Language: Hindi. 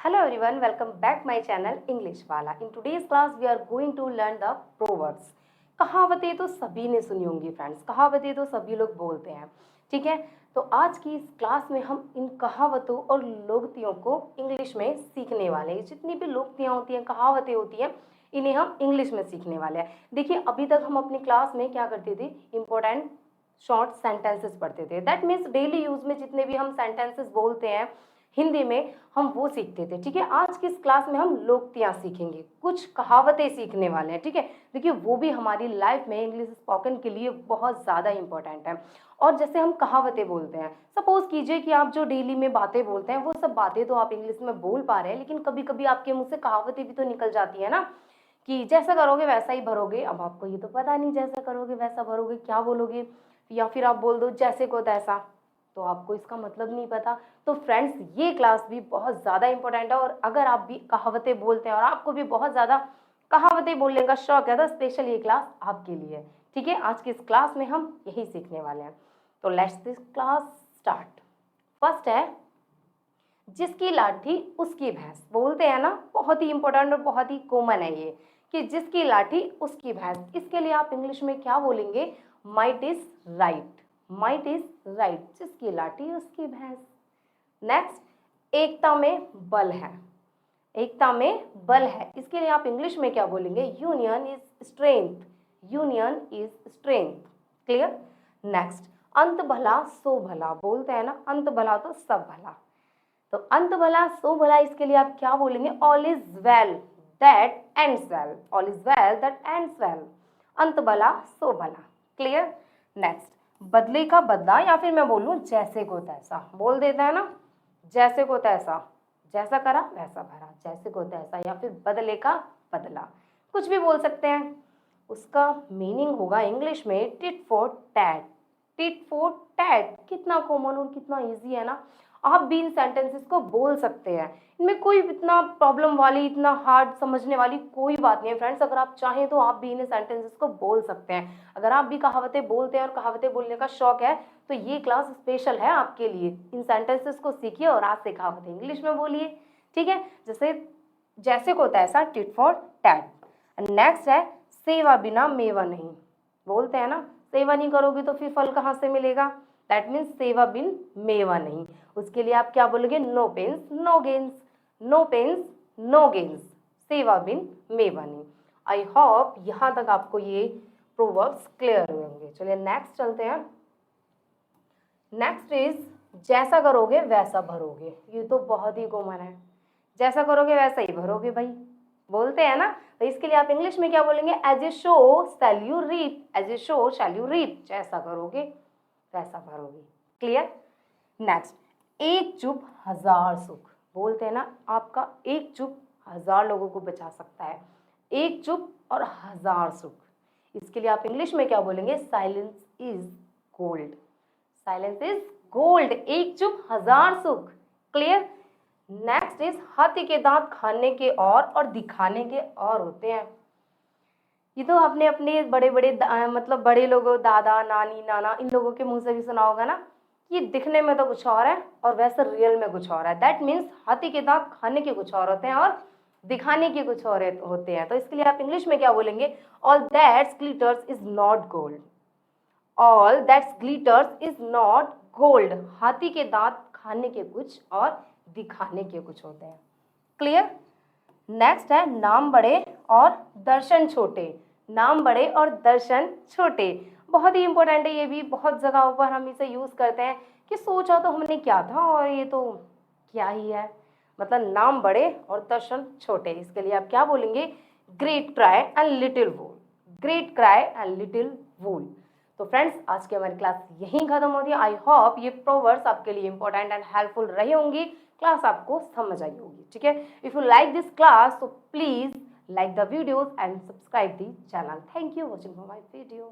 Hello everyone, welcome back my channel English वाला. In today's class we are going to learn the proverbs. कहावतें तो सभी ने सुनी होंगी फ्रेंड्स, कहावतें तो सभी लोग बोलते हैं, ठीक है. तो आज की इस क्लास में हम इन कहावतों और लोकतियों को इंग्लिश में सीखने वाले हैं. जितनी भी लोकतियाँ होती हैं, कहावतें होती हैं, इन्हें हम इंग्लिश में सीखने वाले हैं. देखिए अभी तक हम अपनी क्लास में क्या करते थे, इंपॉर्टेंट शॉर्ट सेंटेंसेस पढ़ते थे. दैट मीन्स डेली यूज में जितने भी हम सेंटेंसेस बोलते हैं हिंदी में हम वो सीखते थे, ठीक है. आज की इस क्लास में हम लोकतियाँ सीखेंगे, कुछ कहावतें सीखने वाले हैं, ठीक है. देखिए वो भी हमारी लाइफ में इंग्लिश स्पोकन के लिए बहुत ज़्यादा इंपॉर्टेंट है. और जैसे हम कहावतें बोलते हैं, सपोज कीजिए कि आप जो डेली में बातें बोलते हैं वो सब बातें तो आप इंग्लिश में बोल पा रहे हैं, लेकिन कभी कभी आपके मुंह से कहावतें भी तो निकल जाती है ना, कि जैसा करोगे वैसा ही भरोगे. अब आपको ये तो पता नहीं जैसा करोगे वैसा भरोगे क्या बोलोगे, या फिर आप बोल दो जैसे को तैसा, तो आपको इसका मतलब नहीं पता. तो फ्रेंड्स ये क्लास भी बहुत ज़्यादा इंपॉर्टेंट है, और अगर आप भी कहावतें बोलते हैं और आपको भी बहुत ज़्यादा कहावतें बोलने का शौक है तो स्पेशल ये क्लास आपके लिए है, ठीक है. आज की इस क्लास में हम यही सीखने वाले हैं. तो let's this class start. First है जिसकी लाठी उसकी भैंस. बोलते हैं ना, बहुत ही इंपॉर्टेंट और बहुत ही कॉमन है ये, कि जिसकी लाठी उसकी भैंस. इसके लिए आप इंग्लिश में क्या बोलेंगे, might is right. Might is right, जिसकी लाठी उसकी भैंस. नेक्स्ट, एकता में बल है. एकता में बल है, इसके लिए आप इंग्लिश में क्या बोलेंगे, union is strength. Union is strength. Clear. Next, अंत भला सो भला. बोलते हैं ना, अंत भला तो सब भला. तो अंत भला सो भला, इसके लिए आप क्या बोलेंगे, all is well that ends well. All is well that ends well. अंत भला सो भला. क्लियर. नेक्स्ट, बदले का बदला, या फिर मैं बोलूं जैसे को तैसा. बोल देता है ना, जैसे को तैसा, जैसा करा वैसा भरा. जैसे को तैसा या फिर बदले का बदला, कुछ भी बोल सकते हैं. उसका मीनिंग होगा इंग्लिश में tit for tat. Tit for tat कितना कॉमन और कितना इजी है ना. आप भी इन सेंटेंसेस को बोल सकते हैं, इनमें कोई इतना प्रॉब्लम वाली, इतना हार्ड समझने वाली कोई बात नहीं है फ्रेंड्स. अगर आप चाहें तो आप भी इन सेंटेंसेस को बोल सकते हैं. अगर आप भी कहावतें बोलते हैं और कहावतें बोलने का शौक है तो ये क्लास स्पेशल है आपके लिए. इन सेंटेंसेस को सीखिए और आज से कहावतें इंग्लिश में बोलिए, ठीक है. जैसे को तैसा, टिट फॉर टैट. नेक्स्ट है सेवा बिना मेवा नहीं. बोलते हैं ना, सेवा नहीं करोगे तो फिर फल कहाँ से मिलेगा. दैट मीन्स सेवा बिन मेवा नहीं. उसके लिए आप क्या बोलोगे, no pains no gains. No pains no gains, सेवा बिन मेवा नहीं. आई होप यहाँ तक आपको ये प्रोवर्ब्स क्लियर हुए होंगे. चलिए नेक्स्ट चलते हैं. नेक्स्ट इज जैसा करोगे वैसा भरोगे. ये तो बहुत ही कॉमन है, जैसा करोगे वैसा ही भरोगे भाई. बोलते हैं ना, तो इसके लिए आप इंग्लिश में क्या बोलेंगे, as a sow shall you reap. As a sow shall you reap, जैसा करोगे वैसा भरोगे. क्लियर. नेक्स्ट, एक चुप हजार सुख. बोलते हैं ना, आपका एक चुप हजार लोगों को बचा सकता है. एक चुप और हजार सुख. इसके लिए आप इंग्लिश में क्या बोलेंगे, silence is gold. Silence is gold, एक चुप हजार सुख. क्लियर. नेक्स्ट इज हाथी के दांत खाने के और दिखाने के और होते हैं. ये तो आपने अपने बड़े बड़े मतलब बड़े लोगों, दादा नानी नाना, इन लोगों के मुंह से भी सुना होगा ना, ये दिखने में तो कुछ और है और वैसे रियल में कुछ और है. दैट मीन्स हाथी के दांत खाने के कुछ और होते हैं और दिखाने के कुछ और होते हैं. तो इसके लिए आप इंग्लिश में क्या बोलेंगे, all that's glitters is not gold. All that's glitters is not gold. हाथी के दांत खाने के कुछ और दिखाने के कुछ होते हैं. क्लियर. नेक्स्ट है नाम बड़े और दर्शन छोटे. नाम बड़े और दर्शन छोटे, बहुत ही इंपॉर्टेंट है. ये भी बहुत जगहों पर हम इसे यूज करते हैं कि सोचा तो हमने क्या था और ये तो क्या ही है. मतलब नाम बड़े और दर्शन छोटे. इसके लिए आप क्या बोलेंगे, great cry and little wool. Great cry and little wool. तो फ्रेंड्स आज की हमारी क्लास यहीं खत्म होती है. आई होप ये प्रोवर्ब्स आपके लिए इंपॉर्टेंट एंड हेल्पफुल रही होंगी, क्लास आपको समझ आई होगी, ठीक है. If you like this class so please like the videos and subscribe the channel. Thank you for watching my video.